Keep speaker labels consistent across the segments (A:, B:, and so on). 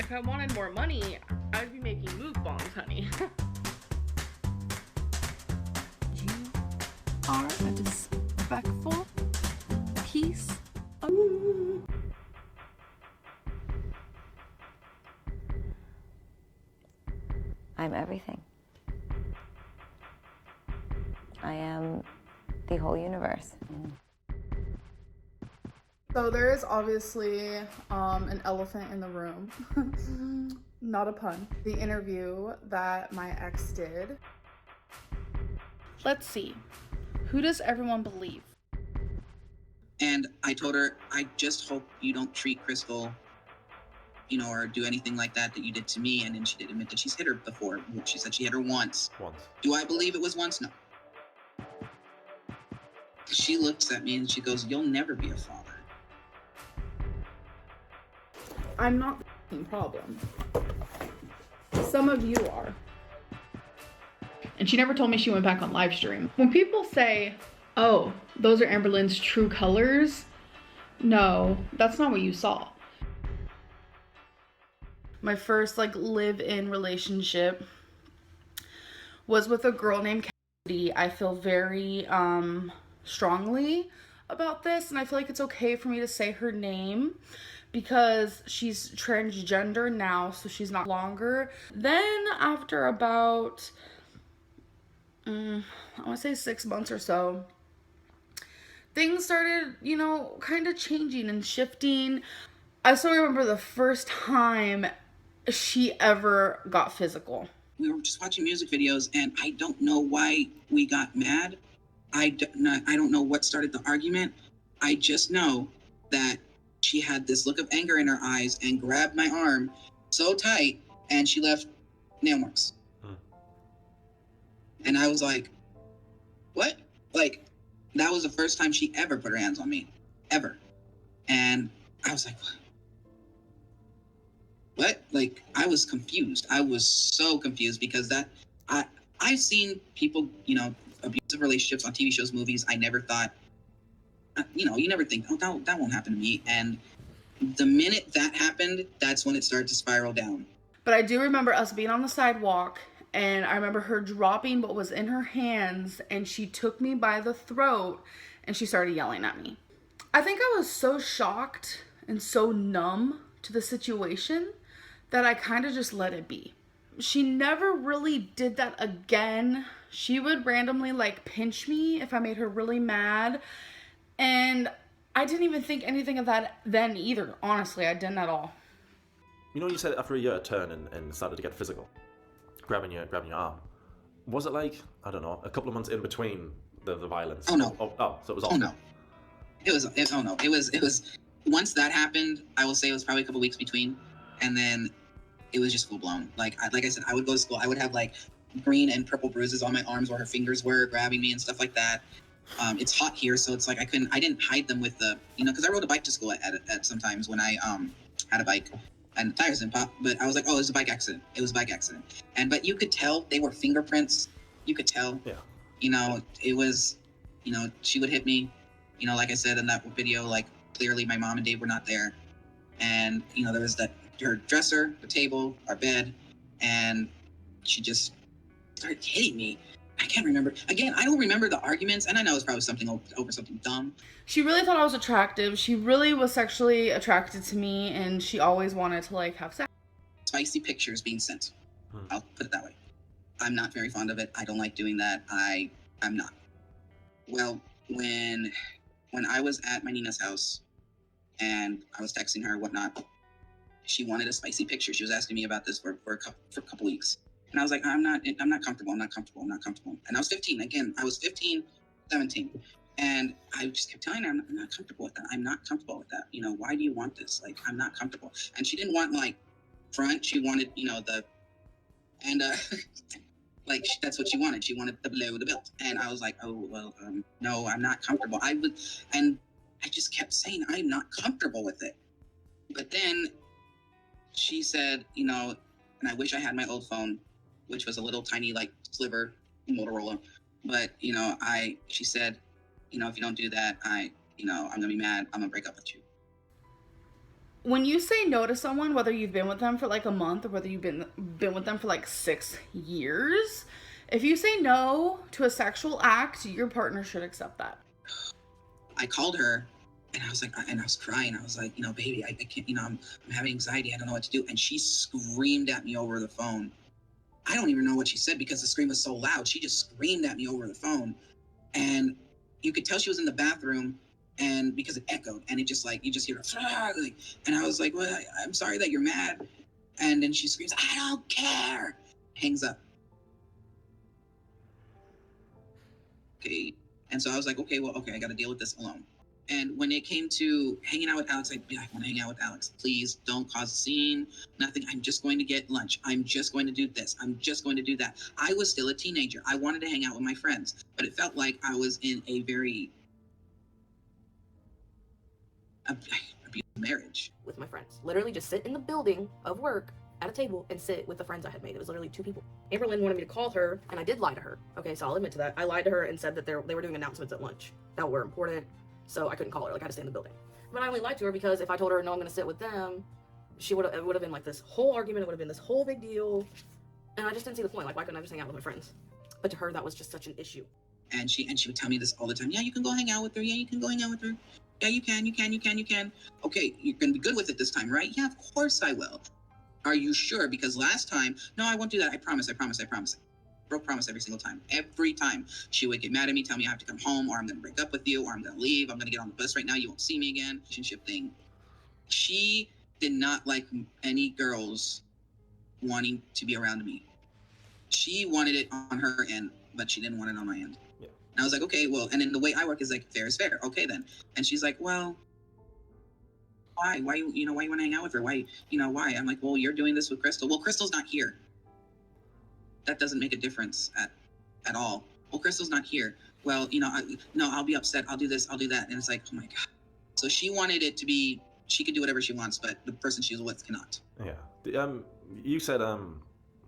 A: If I wanted more money, I'd be making move bombs, honey.
B: You are a disrespectful piece of...
C: I'm everything. I am the whole universe.
D: So there is obviously an elephant in the room. Not a pun. The interview that my ex did.
A: Let's see. Who does everyone believe?
E: And I told her, I just hope you don't treat Crystal, you know, or do anything like that you did to me. And then she did admit that she's hit her before. She said she hit her once. Do I believe it was once? No. She looks at me and she goes, you'll never be a father.
D: I'm not the problem. Some of you are.
A: And she never told me she went back on live stream. When people say, oh, those are Amberlynn's true colors, no, that's not what you saw.
D: My first live-in relationship was with a girl named Cassidy. I feel very strongly about this, and I feel like it's okay for me to say her name because she's transgender now, so she's not longer. Then after about I want to say 6 months or so, things started, kind of changing and shifting. I still remember the first time she ever got physical.
E: We were just watching music videos, and I don't know why we got mad. I don't know what started the argument. I just know that she had this look of anger in her eyes and grabbed my arm so tight, and she left nail marks. And I was like, what? That was the first time she ever put her hands on me. Ever. And I was like, what? I was confused. I was so confused because I've seen people, abusive relationships on TV shows, movies. I never thought, you never think, oh, that won't happen to me. And the minute that happened, that's when it started to spiral down.
D: But I do remember us being on the sidewalk, and I remember her dropping what was in her hands, and she took me by the throat, and she started yelling at me. I think I was so shocked and so numb to the situation that I kind of just let it be. She never really did that again. She would randomly pinch me if I made her really mad. And I didn't even think anything of that then either. Honestly, I didn't at all.
F: You said after a year it turned and started to get physical, grabbing your arm. Was it I don't know, a couple of months in between the violence?
E: Oh no.
F: So it was all.
E: Oh no. It was once that happened, I will say it was probably a couple weeks between, and then it was just full blown. Like I said, I would go to school, I would have green and purple bruises on my arms where her fingers were grabbing me and stuff like that. It's hot here, so it's I didn't hide them with the, because I rode a bike to school at sometimes when I had a bike and the tires didn't pop, but I was like, oh, it was a bike accident. It was a bike accident. But you could tell they were fingerprints. You could tell. Yeah. It was, she would hit me, like I said in that video, clearly my mom and Dave were not there. And, there was her dresser, the table, our bed, and she just started hitting me. I can't remember. Again, I don't remember the arguments, and I know it's probably something over something dumb.
D: She really thought I was attractive. She really was sexually attracted to me, and she always wanted to have sex.
E: Spicy pictures being sent. I'll put it that way. I'm not very fond of it. I don't like doing that. I'm not. Well, when I was at my Nina's house and I was texting her and whatnot, she wanted a spicy picture. She was asking me about this for a couple weeks. And I was like, I'm not comfortable. And I was 15. Again, I was 15, 17. And I just kept telling her, I'm not comfortable with that. I'm not comfortable with that. Why do you want this? I'm not comfortable. And she didn't want front. She wanted, that's what she wanted. She wanted the below the belt. And I was like, oh, well, no, I'm not comfortable. And I just kept saying, I'm not comfortable with it. But then she said, and I wish I had my old phone, which was a little tiny, sliver Motorola. But, she said, if you don't do that, I'm going to be mad. I'm going to break up with you.
D: When you say no to someone, whether you've been with them for like a month or whether you've been with them for like 6 years, if you say no to a sexual act, your partner should accept that.
E: I called her and I was like, and I was crying. I was like, baby, I can't, I'm having anxiety. I don't know what to do. And she screamed at me over the phone. I don't even know what she said because the scream was so loud. She just screamed at me over the phone. And you could tell she was in the bathroom, and because it echoed, and it just like, you just hear her, like, and I was like, well, I'm sorry that you're mad. And then she screams, I don't care. Hangs up. Okay. And so I was like, okay, I got to deal with this alone. And when it came to hanging out with Alex, I want to hang out with Alex. Please don't cause a scene. Nothing. I'm just going to get lunch. I'm just going to do this. I'm just going to do that. I was still a teenager. I wanted to hang out with my friends, but it felt like I was in a very abusive marriage.
G: With my friends. Literally just sit in the building of work at a table and sit with the friends I had made. It was literally 2 people. Ambelrynn wanted me to call her, and I did lie to her. Okay, so I'll admit to that. I lied to her and said that they were doing announcements at lunch that were important, so I couldn't call her. Like, I had to stay in the building. But I only lied to her because if I told her, no, I'm going to sit with them, it would have been like this whole argument. It would have been this whole big deal. And I just didn't see the point. Like, why couldn't I just hang out with my friends? But to her, that was just such an issue.
E: And she would tell me this all the time. Yeah, you can go hang out with her. Yeah, you can go hang out with her. Yeah, you can. Okay, you're going to be good with it this time, right? Yeah, of course I will. Are you sure? Because last time, no, I won't do that. I promise. Broke promise every single time. Every time she would get mad at me, tell me I have to come home, or I'm going to break up with you, or I'm going to leave. I'm going to get on the bus right now. You won't see me again. Relationship thing. She did not like any girls wanting to be around me. She wanted it on her end, but she didn't want it on my end.
F: Yeah.
E: And I was like, okay, well, and then the way I work is like, fair is fair. Okay, then. And she's like, well, why you want to hang out with her? Why? I'm like, well, you're doing this with Crystal. Well, Crystal's not here. That doesn't make a difference at all. Well, Crystal's not here. Well, I'll be upset. I'll do this. I'll do that. And it's like, oh my God. So she wanted it to be, she could do whatever she wants, but the person she's with cannot.
F: Yeah. You said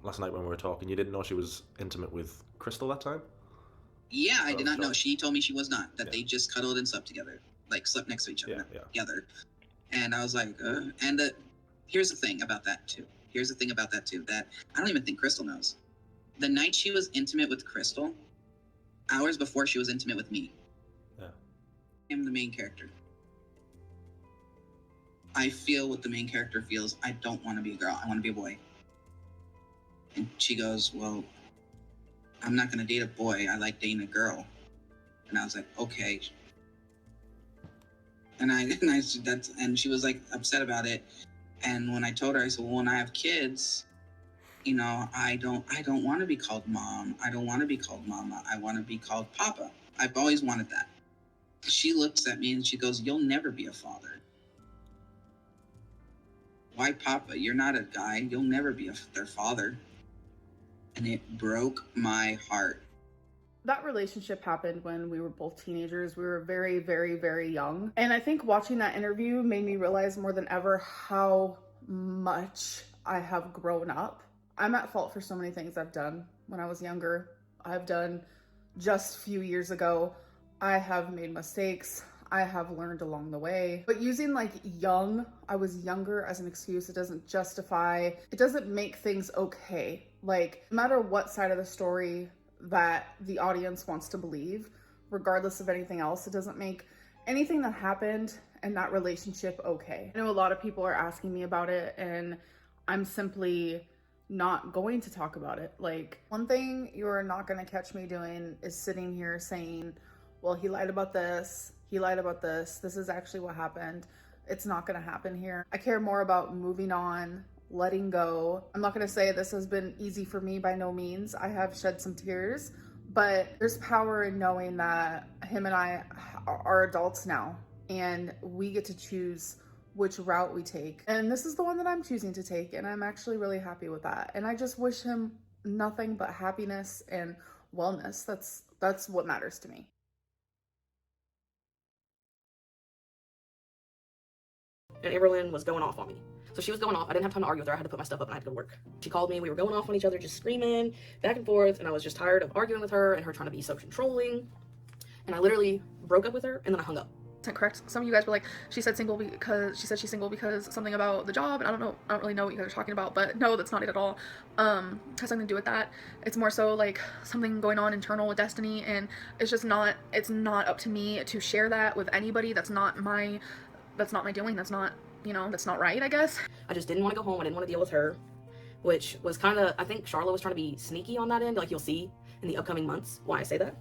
F: last night when we were talking, you didn't know she was intimate with Crystal that time?
E: Yeah, I did not know. She told me she was not. That they just cuddled and slept together, like slept next to each other together. And I was like, here's the thing about that too. That I don't even think Crystal knows. The night she was intimate with Crystal, hours before she was intimate with me.
F: Yeah.
E: I'm the main character. I feel what the main character feels. I don't want to be a girl. I want to be a boy. And she goes, well, I'm not going to date a boy. I like dating a girl. And I was like, okay. And she was like upset about it. And when I told her, I said, well, when I have kids, I don't want to be called mom. I don't want to be called mama. I want to be called papa. I've always wanted that. She looks at me and she goes, you'll never be a father. Why papa? You're not a guy. You'll never be their father. And it broke my heart.
D: That relationship happened when we were both teenagers. We were very, very, very young. And I think watching that interview made me realize more than ever how much I have grown up. I'm at fault for so many things I've done when I was younger. I've done just a few years ago. I have made mistakes. I have learned along the way. But using I was younger as an excuse, it doesn't justify, it doesn't make things okay. Like, no matter what side of the story that the audience wants to believe, regardless of anything else, it doesn't make anything that happened in that relationship okay. I know a lot of people are asking me about it, and I'm simply not going to talk about it. Like, one thing you're not going to catch me doing is sitting here saying, well, he lied about this, this is actually what happened. It's not going to happen here. I care more about moving on, letting go. I'm not going to say this has been easy for me, by no means. I have shed some tears, but there's power in knowing that him and I are adults now, and we get to choose which route we take. And this is the one that I'm choosing to take, and I'm actually really happy with that. And I just wish him nothing but happiness and wellness. That's what matters to me.
G: And Ambelrynn was going off on me. So she was going off. I didn't have time to argue with her. I had to put my stuff up and I had to go to work. She called me. We were going off on each other, just screaming back and forth. And I was just tired of arguing with her and her trying to be so controlling. And I literally broke up with her and then I hung up.
D: correct. Some of you guys were like, she said she's single because something about the job, and I don't really know what you guys are talking about, but no, that's not it at all. Has something to do with that. It's more so like something going on internal with Destiny, and it's not up to me to share that with anybody. That's not my doing. That's not, that's not right, I guess.
G: I just didn't want to go home. I didn't want to deal with her, which was kind of, I think Charlotte was trying to be sneaky on that end. Like, you'll see in the upcoming months why I say that.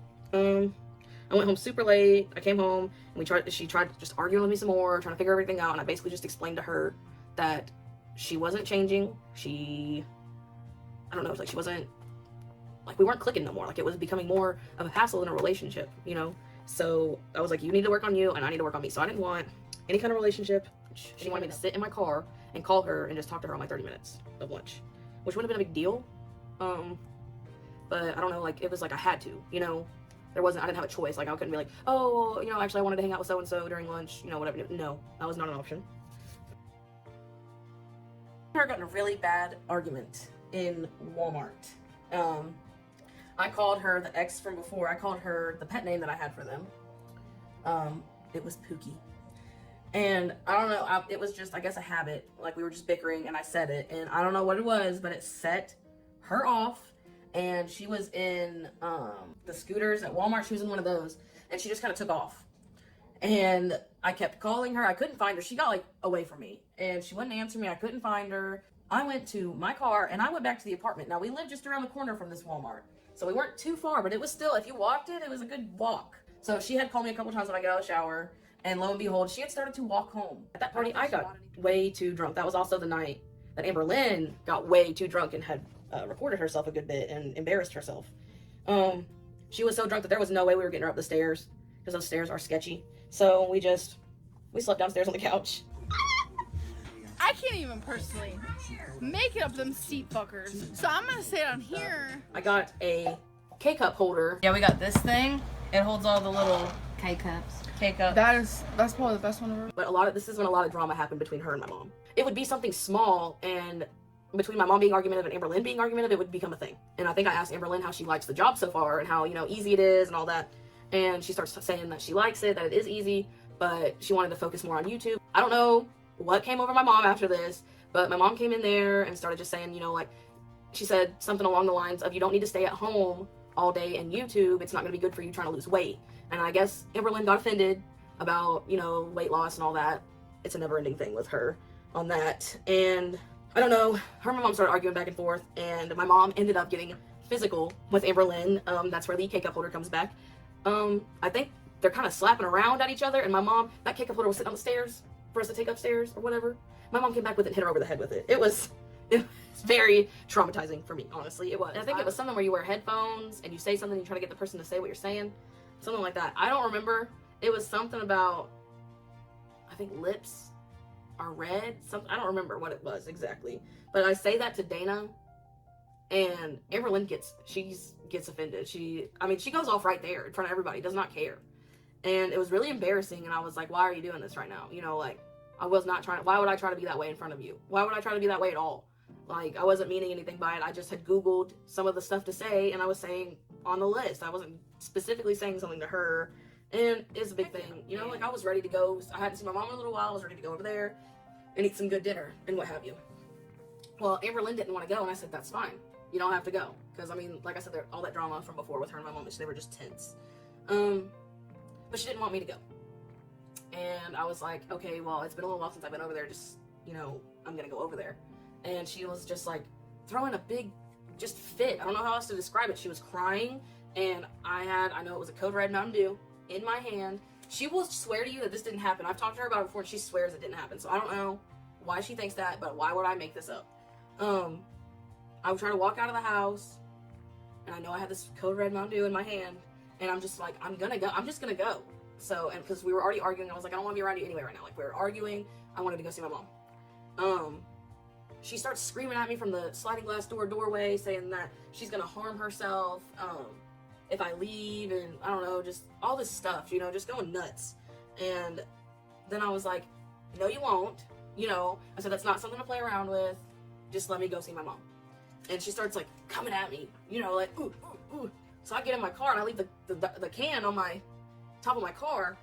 G: I went home super late. I came home and she tried just arguing with me some more, trying to figure everything out. And I basically just explained to her that she wasn't changing. I don't know, like, she wasn't, like, we weren't clicking no more. Like, it was becoming more of a hassle in a relationship, So I was like, you need to work on you and I need to work on me. So I didn't want any kind of relationship. She wanted me to sit in my car and call her and just talk to her on like 30 minutes of lunch, which wouldn't have been a big deal. But I don't know, like, it was like I had to, I didn't have a choice. Like, I couldn't be like, oh, actually I wanted to hang out with so-and-so during lunch, whatever. No, that was not an option. I got in a really bad argument in Walmart. I called her the ex from before. I called her the pet name that I had for them. It was Pookie. And I don't know, it was just, I guess, a habit. Like, we were just bickering and I said it, and I don't know what it was, but it set her off. And she was in the scooters at Walmart. She was in one of those, and she just kind of took off. And I kept calling her. I couldn't find her. She got like away from me, and she wouldn't answer me. I couldn't find her. I went to my car and I went back to the apartment. Now, we lived just around the corner from this Walmart, so we weren't too far, but it was still, if you walked it was a good walk. So she had called me a couple times when I got out of the shower, and lo and behold, she had started to walk home. At that party, I got way too drunk. That was also the night that Ambelrynn got way too drunk and had recorded herself a good bit and embarrassed herself. She was so drunk that there was no way we were getting her up the stairs, because those stairs are sketchy. So we slept downstairs on the couch.
H: I can't even personally make it up them seat fuckers. So I'm gonna sit on here.
G: I got a K-cup holder.
B: Yeah, we got this thing. It holds all the little K-cups.
H: That's probably the best one ever.
G: But this is when a lot of drama happened between her and my mom. It would be something small, and between my mom being argumentative and Ambelrynn being argumentative, it would become a thing. And I think I asked Ambelrynn how she likes the job so far and how, easy it is and all that. And she starts saying that she likes it, that it is easy, but she wanted to focus more on YouTube. I don't know what came over my mom after this, but my mom came in there and started just saying, like, she said something along the lines of, you don't need to stay at home all day and YouTube. It's not going to be good for you trying to lose weight. And I guess Ambelrynn got offended about, weight loss and all that. It's a never-ending thing with her on that. And I don't know, her and my mom started arguing back and forth, and my mom ended up getting physical with Ambelrynn. That's where the K-cup holder comes back. I think they're kind of slapping around at each other, and my mom, that K-cup holder was sitting on the stairs for us to take upstairs or whatever. My mom came back with it and hit her over the head with it. It was very traumatizing for me, honestly. It was. And I think it was something where you wear headphones and you say something and you try to get the person to say what you're saying. Something like that. I don't remember. It was something about, I think, lips are red. I don't remember what it was exactly. But I say that to Dana, and Ambelrynn gets offended. She goes off right there in front of everybody, does not care. And it was really embarrassing, and I was like, why are you doing this right now? Like, I was not trying, why would I try to be that way in front of you? Why would I try to be that way at all? Like, I wasn't meaning anything by it. I just had Googled some of the stuff to say, and I was saying on the list. I wasn't specifically saying something to her, and it's a big thing. Like, I was ready to go. I hadn't seen my mom in a little while. I was ready to go over there and eat some good dinner and what have you. Well, Ambelrynn didn't want to go, and I said, that's fine. You don't have to go. Because, like I said, all that drama from before with her and my mom, they were just tense. But she didn't want me to go. And I was like, okay, well, it's been a little while since I've been over there. Just, I'm going to go over there. And she was just like throwing a big, just fit. I don't know how else to describe it. She was crying, and I know it was a Code Red Mountain Dew in my hand. She will swear to you that this didn't happen. I've talked to her about it before, and she swears it didn't happen. So I don't know why she thinks that, but why would I make this up? I would try to walk out of the house, and I know I had this Code Red Mountain Dew in my hand, and I'm just like, I'm gonna go. I'm just gonna go. So, and because we were already arguing, I was like, I don't want to be around you anyway right now. Like, we were arguing. I wanted to go see my mom. She starts screaming at me from the sliding glass doorway, saying that she's gonna harm herself if I leave, and I don't know, just all this stuff, just going nuts. And then I was like, no, you won't. I said, that's not something to play around with. Just let me go see my mom. And she starts like coming at me, like, ooh. So I get in my car and I leave the can on my top of my car,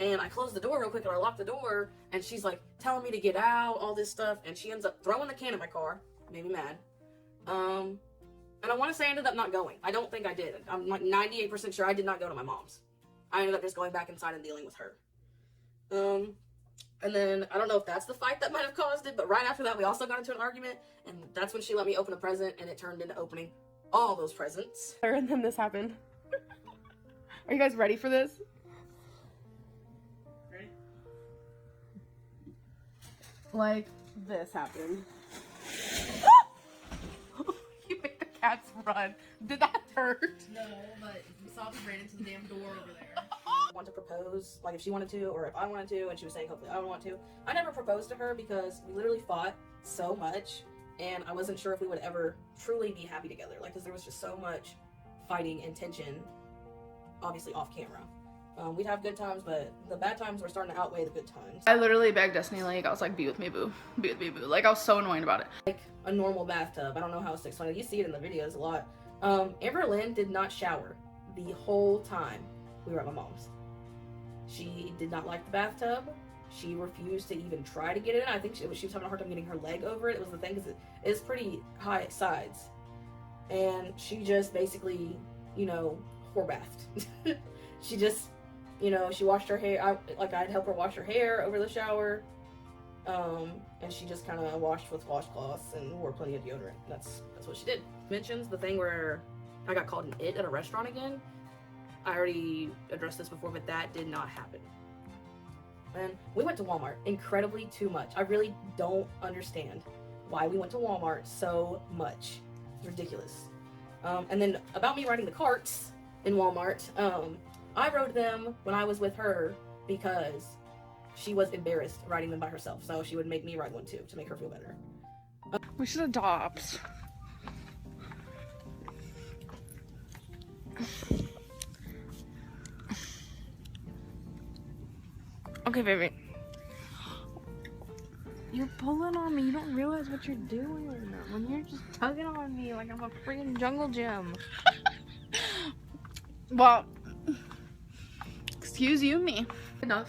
G: And I closed the door real quick and I locked the door, and she's like telling me to get out, all this stuff, and she ends up throwing the can in my car. Made me mad. And I want to say I ended up not going. I don't think I did. I'm like 98% sure I did not go to my mom's. I ended up just going back inside and dealing with her. And then I don't know if that's the fight that might have caused it, but right after that we also got into an argument, and that's when she let me open a present, and it turned into opening all those presents.
H: And then this happened. Are you guys ready for this?
G: Ready?
H: Like, this happened. You made the cats run. Did that hurt?
G: No, but we saw we ran into the damn door over there. I want to propose, like if she wanted to, or if I wanted to, and she was saying hopefully I would want to. I never proposed to her because we literally fought so much, and I wasn't sure if we would ever truly be happy together. Like, because there was just so much fighting and tension, obviously off camera. We'd have good times, but the bad times were starting to outweigh the good times.
D: I literally begged Destiny, like, I was like, be with me, boo. Be with me, boo. Like, I was so annoyed about it.
G: Like a normal bathtub. I don't know how it's explained. You see it in the videos a lot. Ambelrynn did not shower the whole time we were at my mom's. She did not like the bathtub. She refused to even try to get in. I think she was having a hard time getting her leg over it. It was the thing, because it is pretty high sides. And she just basically, you know, whore bathed. She just, you know, she washed her hair. I'd help her wash her hair over the shower. And she just kind of washed with washcloths and wore plenty of deodorant. That's what she did. Mentions the thing where I got called an it at a restaurant again. I already addressed this before, but that did not happen. And we went to Walmart incredibly too much. I really don't understand why we went to Walmart so much. It's ridiculous. And then about me riding the carts in Walmart, I rode them when I was with her because she was embarrassed riding them by herself. So she would make me ride one too to make her feel better.
H: We should adopt. Okay, baby. You're pulling on me. You don't realize what you're doing when you're just tugging on me like I'm a freaking jungle gym.
D: Well, excuse you me. Enough.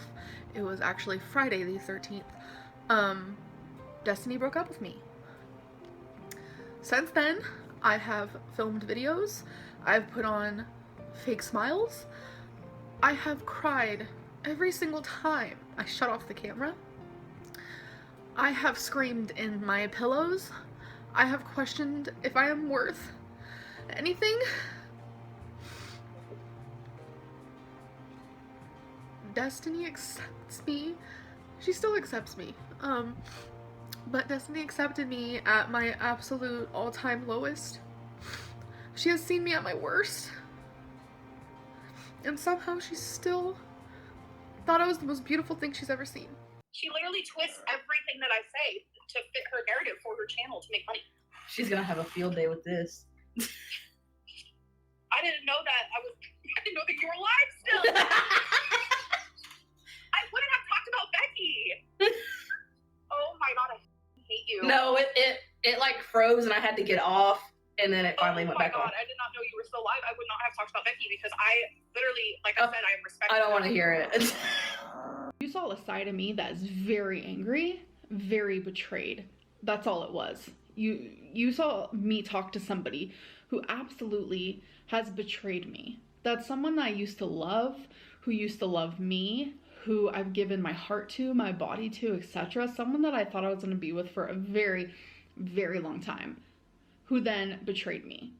D: It was actually Friday the 13th. Destiny broke up with me. Since then, I have filmed videos. I've put on fake smiles. I have cried every single time I shut off the camera. I have screamed in my pillows. I have questioned if I am worth anything. Destiny accepts me. She still accepts me. But Destiny accepted me at my absolute all-time lowest. She has seen me at my worst. And somehow she still thought I was the most beautiful thing she's ever seen.
I: She literally twists everything that I say to fit her narrative for her channel to make money.
G: She's gonna have a field day with this.
I: I didn't know that I didn't know that you were alive still. I wouldn't have talked about Becky. Oh my god, I hate you.
G: No, it like froze and I had to get off, and then it finally went back on.
I: Oh my god, I did not know you were still alive. I would not have talked about Becky because I literally, like I said, I respect
G: I don't
I: her.
G: want to hear it.
A: You saw a side of me that is very angry, very betrayed. That's all it was. You saw me talk to somebody who absolutely has betrayed me. That's someone that I used to love, who used to love me, who I've given my heart to, my body to, etc. Someone that I thought I was going to be with for a very, very long time, who then betrayed me.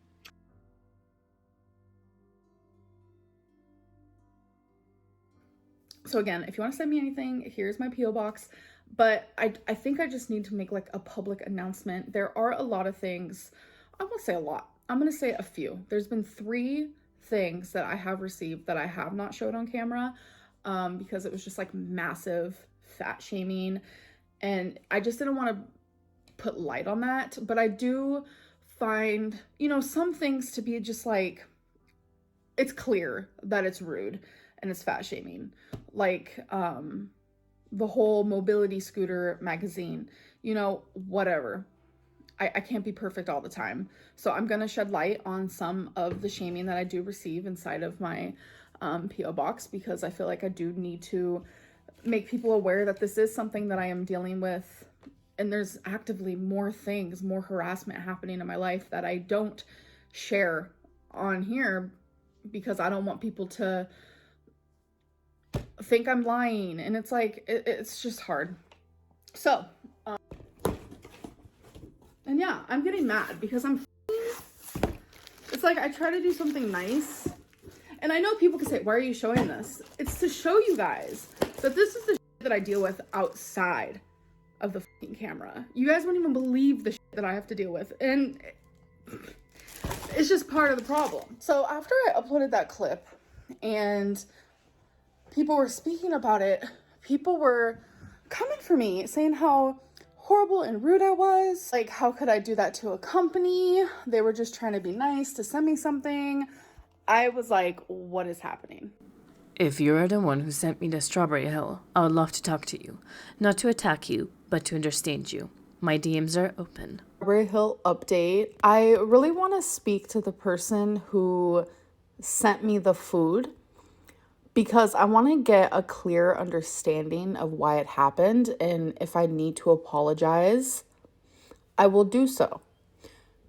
D: So again, if you want to send me anything, here's my P.O. box. But I think I just need to make like a public announcement. There are a lot of things. I won't say a lot. I'm going to say a few. There's been 3 things that I have received that I have not showed on camera because it was just like massive fat shaming. And I just didn't want to put light on that. But I do find, you know, some things to be just like, it's clear that it's rude and it's fat shaming. Like, the whole mobility scooter magazine, you know, whatever. I can't be perfect all the time. So I'm going to shed light on some of the shaming that I do receive inside of my PO box, because I feel like I do need to make people aware that this is something that I am dealing with, and there's actively more things, more harassment happening in my life that I don't share on here because I don't want people to think I'm lying, and it's like it's just hard. So and yeah, I'm getting mad because it's like I try to do something nice, and I know people can say, why are you showing this? It's to show you guys that this is the shit that I deal with outside of the fucking camera. You guys won't even believe the shit that I have to deal with, and it's just part of the problem. So after I uploaded that clip and people were speaking about it, people were coming for me saying how horrible and rude I was. Like, how could I do that to a company? They were just trying to be nice to send me something. I was like, what is happening?
J: If you're the one who sent me the Strawberry Hill, I would love to talk to you. Not to attack you, but to understand you. My DMs are open.
D: Strawberry Hill update. I really want to speak to the person who sent me the food, because I want to get a clear understanding of why it happened, and if I need to apologize, I will do so.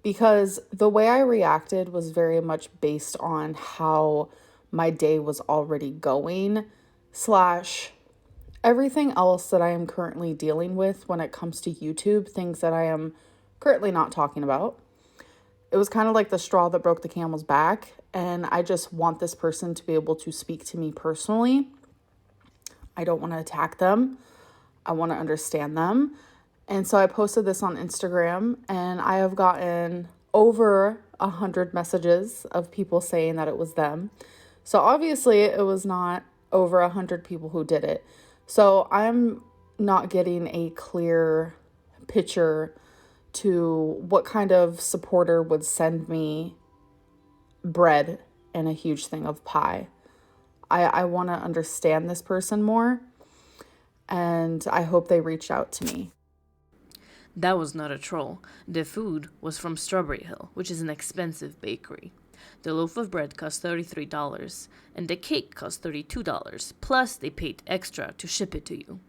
D: Because the way I reacted was very much based on how my day was already going, / everything else that I am currently dealing with when it comes to YouTube, things that I am currently not talking about. It was kind of like the straw that broke the camel's back, and I just want this person to be able to speak to me personally. I don't want to attack them. I want to understand them. And so I posted this on Instagram, and I have gotten over 100 messages of people saying that it was them. So obviously it was not over 100 people who did it. So I'm not getting a clear picture to what kind of supporter would send me bread and a huge thing of pie. I want to understand this person more, and I hope they reach out to me.
J: That was not a troll. The food was from Strawberry Hill, which is an expensive bakery. The loaf of bread cost $33, and the cake cost $32, plus they paid extra to ship it to you.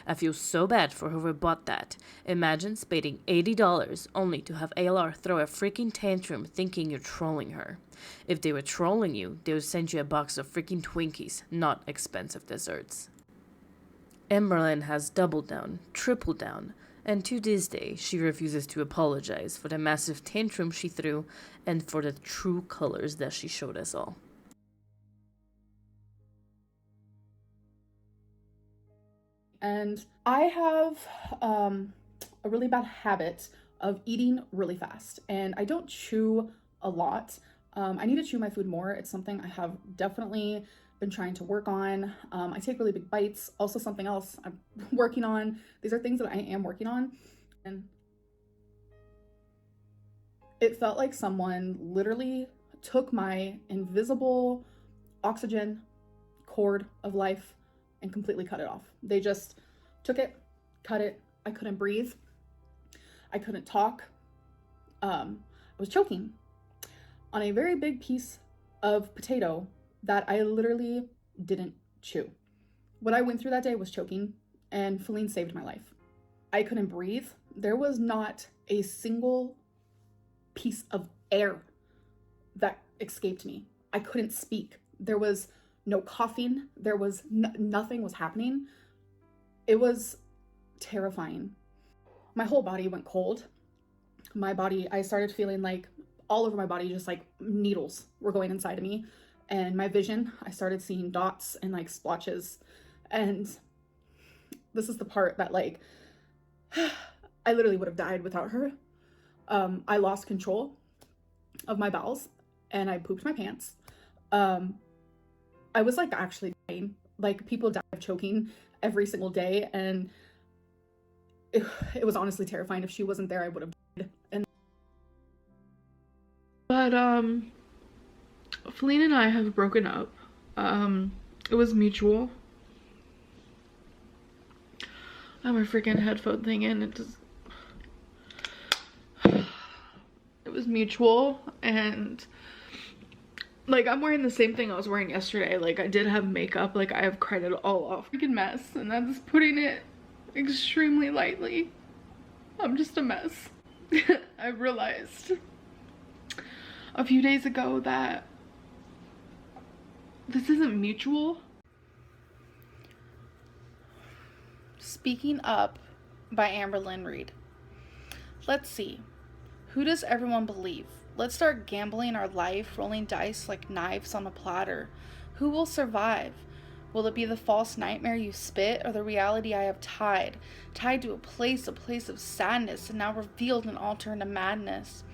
J: I feel so bad for whoever bought that. Imagine spending $80 only to have ALR throw a freaking tantrum thinking you're trolling her. If they were trolling you, they would send you a box of freaking Twinkies, not expensive desserts. Ambelrynn has doubled down, tripled down, and to this day, she refuses to apologize for the massive tantrum she threw and for the true colors that she showed us all.
D: And I have a really bad habit of eating really fast, and I don't chew a lot. I need to chew my food more. It's something I have definitely been trying to work on. I take really big bites. Also, something else I'm working on. These are things that I am working on. And it felt like someone literally took my invisible oxygen cord of life and completely cut it off. They just took it, cut it. I couldn't breathe. I couldn't talk. I was choking on a very big piece of potato that I literally didn't chew. What I went through that day was choking, and Feline saved my life. I couldn't breathe. There was not a single piece of air that escaped me. I couldn't speak. There was no coughing. There was nothing was happening. It was terrifying. My whole body went cold. I started feeling like all over my body, just like needles were going inside of me. And my vision, I started seeing dots and like splotches. And this is the part that like, I literally would have died without her. I lost control of my bowels and I pooped my pants. I was like actually dying. Like, people die of choking every single day, and it was honestly terrifying. If she wasn't there, I would have died.
A: But Feline and I have broken up. It was mutual. I have a freaking headphone thing in. It was mutual, and Like, I'm wearing the same thing I was wearing yesterday. Like, I did have makeup. Like, I have cried it all off. Freaking mess. And that's putting it extremely lightly. I'm just a mess. I realized a few days ago that this isn't mutual.
D: Speaking Up by Ambelrynn read. Let's see. Who does everyone believe? Let's start gambling our life, rolling dice like knives on a platter. Who will survive? Will it be the false nightmare you spit, or the reality I have tied to a place of sadness, and now revealed and altered into madness?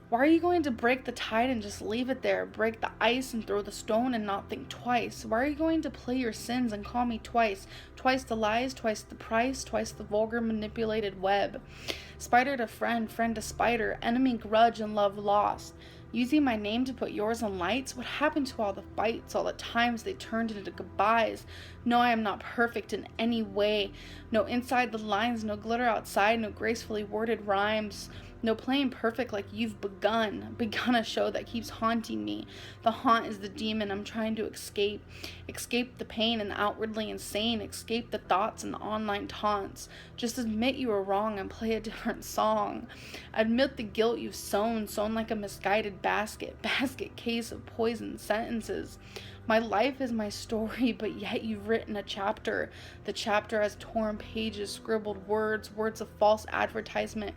D: Why are you going to break the tide and just leave it there? Break the ice and throw the stone and not think twice? Why are you going to play your sins and call me twice? Twice the lies, twice the price, twice the vulgar manipulated web. Spider to friend, friend to spider, enemy grudge and love lost. Using my name to put yours on lights? What happened to all the fights, all the times they turned into goodbyes? No, I am not perfect in any way. No inside the lines, no glitter outside, no gracefully worded rhymes. No playing perfect like you've begun a show that keeps haunting me. The haunt is the demon I'm trying to escape. Escape the pain and the outwardly insane. Escape the thoughts and the online taunts. Just admit you were wrong and play a different song. Admit the guilt you've sown like a misguided basket case of poisoned sentences. My life is my story, but yet you've written a chapter. The chapter has torn pages, scribbled words of false advertisement.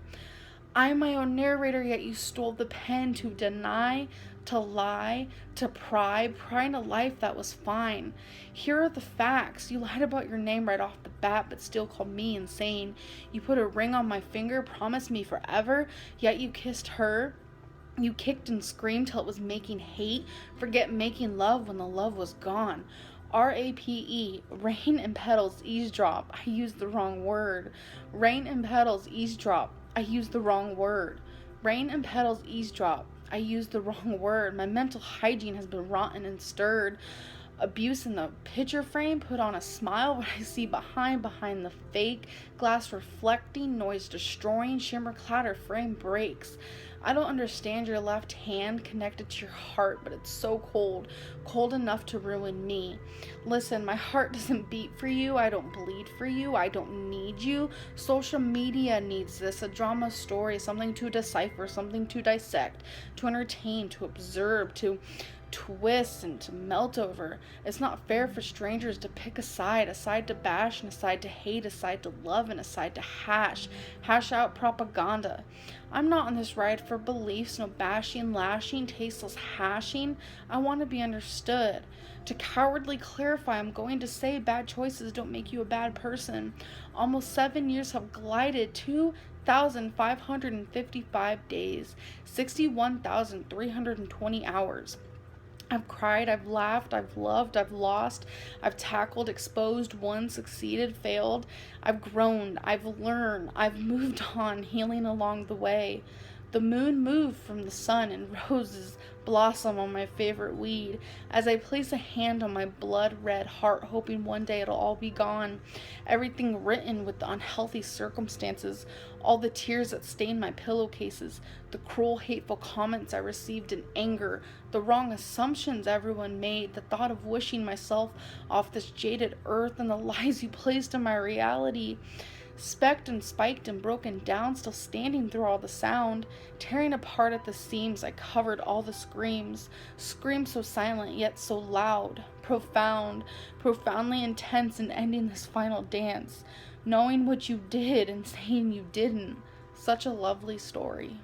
D: I am my own narrator, yet you stole the pen to deny, to lie, to prying a life that was fine. Here are the facts. You lied about your name right off the bat, but still called me insane. You put a ring on my finger, promised me forever, yet you kissed her. You kicked and screamed till it was making hate. Forget making love when the love was gone. RAPE, rain and petals, eavesdrop. I used the wrong word. Rain and petals, eavesdrop. I used the wrong word. Rain and petals, eavesdrop. I used the wrong word. My mental hygiene has been rotten and stirred. Abuse in the picture frame, put on a smile, what I see behind the fake. Glass reflecting, noise destroying, shimmer clatter, frame breaks. I don't understand your left hand connected to your heart, but it's so cold enough to ruin me. Listen, my heart doesn't beat for you. I don't bleed for you. I don't need you. Social media needs this, a drama story, something to decipher, something to dissect, to entertain, to observe, to twist and to melt over. It's not fair for strangers to pick a side to bash and a side to hate, a side to love and a side to hash out propaganda. I'm not on this ride for beliefs, no bashing, lashing, tasteless hashing. I want to be understood. To cowardly clarify, I'm going to say bad choices don't make you a bad person. Almost 7 years have glided, 2,555 days, 61,320 hours. I've cried, I've laughed, I've loved, I've lost, I've tackled, exposed, won, succeeded, failed. I've grown, I've learned, I've moved on, healing along the way. The moon moved from the sun and roses blossom on my favorite weed as I place a hand on my blood-red heart, hoping one day it'll all be gone. Everything written with the unhealthy circumstances, all the tears that stained my pillowcases, the cruel, hateful comments I received in anger, the wrong assumptions everyone made, the thought of wishing myself off this jaded earth, and the lies you placed in my reality. Specked and spiked and broken down, still standing through all the sound, tearing apart at the seams, I covered all the screams so silent yet so loud, profoundly intense, and ending this final dance, knowing what you did and saying you didn't. Such a lovely story.